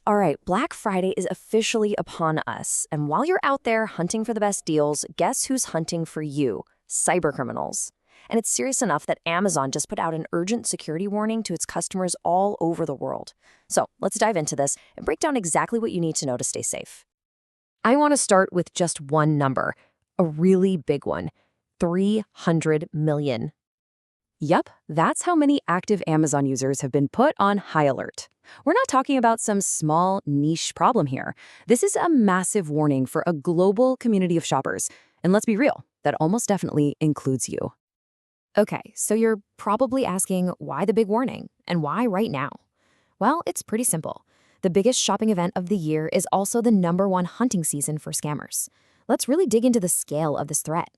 All right, Black Friday is officially upon us. And while you're out there hunting for the best deals, guess who's hunting for you? Cybercriminals. And it's serious enough that Amazon just put out an urgent security warning to its customers all over the world. So let's dive into this and break down exactly what you need to know to stay safe. I want to start with just one number, a really big one, 300 million. Yup, that's how many active Amazon users have been put on high alert. We're not talking about some small, niche problem here. This is a massive warning for a global community of shoppers. And let's be real, that almost definitely includes you. Okay, so you're probably asking why the big warning and why right now? Well, it's pretty simple. The biggest shopping event of the year is also the #1 hunting season for scammers. Let's really dig into the scale of this threat.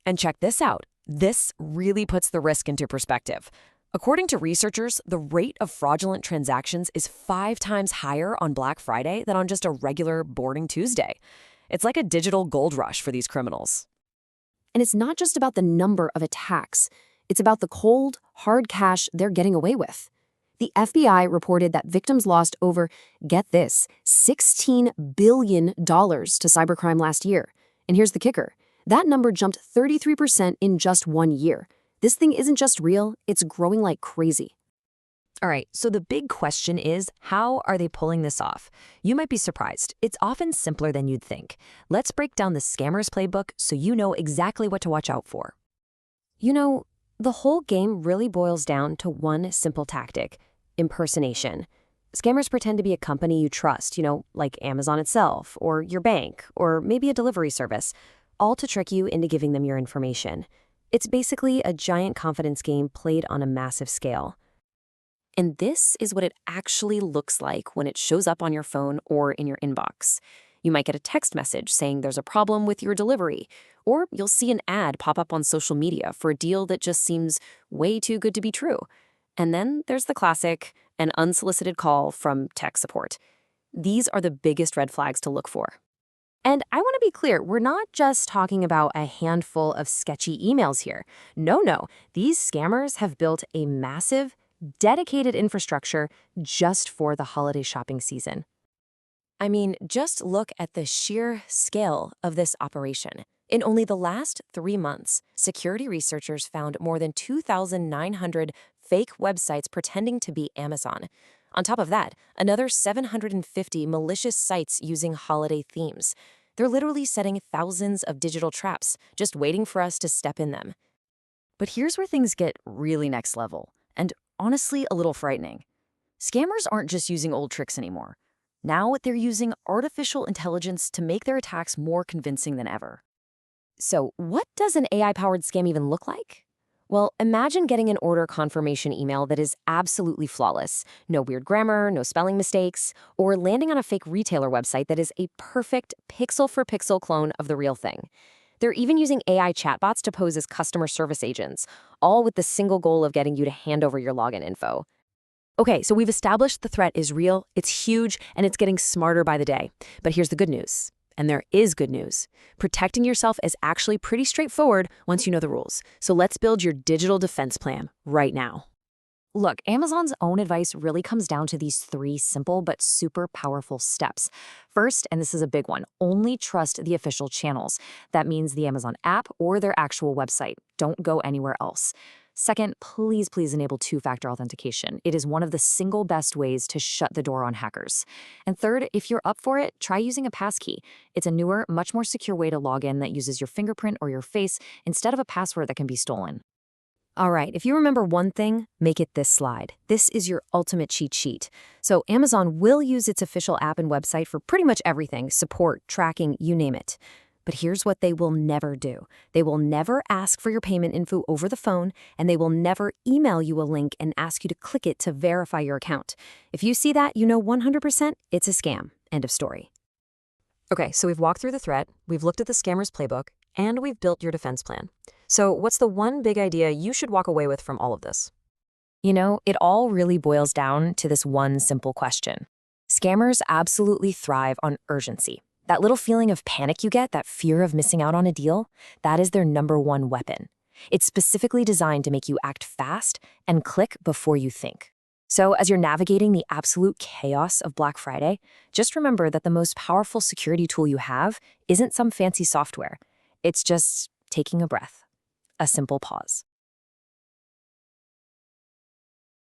And check this out. This really puts the risk into perspective. According to researchers, the rate of fraudulent transactions is 5 times higher on Black Friday than on just a regular boarding Tuesday. It's like a digital gold rush for these criminals. And it's not just about the number of attacks. It's about the cold, hard cash they're getting away with. The FBI reported that victims lost over, get this, $16 billion to cybercrime last year. And here's the kicker. That number jumped 33% in just 1 year. This thing isn't just real, it's growing like crazy. All right, so the big question is, how are they pulling this off? You might be surprised. It's often simpler than you'd think. Let's break down the scammer's playbook so you know exactly what to watch out for. You know, the whole game really boils down to one simple tactic: impersonation. Scammers pretend to be a company you trust, like Amazon itself, or your bank, or maybe a delivery service, all to trick you into giving them your information. It's basically a giant confidence game played on a massive scale. And this is what it actually looks like when it shows up on your phone or in your inbox. You might get a text message saying there's a problem with your delivery, or you'll see an ad pop up on social media for a deal that just seems way too good to be true. And then there's the classic, an unsolicited call from tech support. These are the biggest red flags to look for. And I want to be clear, we're not just talking about a handful of sketchy emails here. No, these scammers have built a massive, dedicated infrastructure just for the holiday shopping season. I mean, just look at the sheer scale of this operation. In only the last 3 months, security researchers found more than 2,900 fake websites pretending to be Amazon. On top of that, another 750 malicious sites using holiday themes. They're literally setting thousands of digital traps, just waiting for us to step in them. But here's where things get really next level, and honestly a little frightening. Scammers aren't just using old tricks anymore. Now they're using artificial intelligence to make their attacks more convincing than ever. So what does an AI-powered scam even look like? Well, imagine getting an order confirmation email that is absolutely flawless. No weird grammar, no spelling mistakes, or landing on a fake retailer website that is a perfect pixel-for-pixel clone of the real thing. They're even using AI chatbots to pose as customer service agents, all with the single goal of getting you to hand over your login info. Okay, so we've established the threat is real, it's huge, and it's getting smarter by the day. But here's the good news. And there is good news. Protecting yourself is actually pretty straightforward once you know the rules. So let's build your digital defense plan right now. Look, Amazon's own advice really comes down to these 3 simple but super powerful steps. First, and this is a big one, only trust the official channels. That means the Amazon app or their actual website. Don't go anywhere else. Second, please enable 2-factor authentication. It is one of the single best ways to shut the door on hackers. And third, if you're up for it, try using a passkey. It's a newer, much more secure way to log in that uses your fingerprint or your face instead of a password that can be stolen. All right, if you remember one thing, make it this slide. This is your ultimate cheat sheet. So Amazon will use its official app and website for pretty much everything, support, tracking, you name it. But here's what they will never do. They will never ask for your payment info over the phone, and they will never email you a link and ask you to click it to verify your account. If you see that, you know 100% it's a scam. End of story. Okay, so we've walked through the threat, we've looked at the scammer's playbook, and we've built your defense plan. So what's the one big idea you should walk away with from all of this? You know, it all really boils down to this one simple question. Scammers absolutely thrive on urgency. That little feeling of panic you get, that fear of missing out on a deal, that is their #1 weapon. It's specifically designed to make you act fast and click before you think. So, as you're navigating the absolute chaos of Black Friday, just remember that the most powerful security tool you have isn't some fancy software. It's just taking a breath, a simple pause.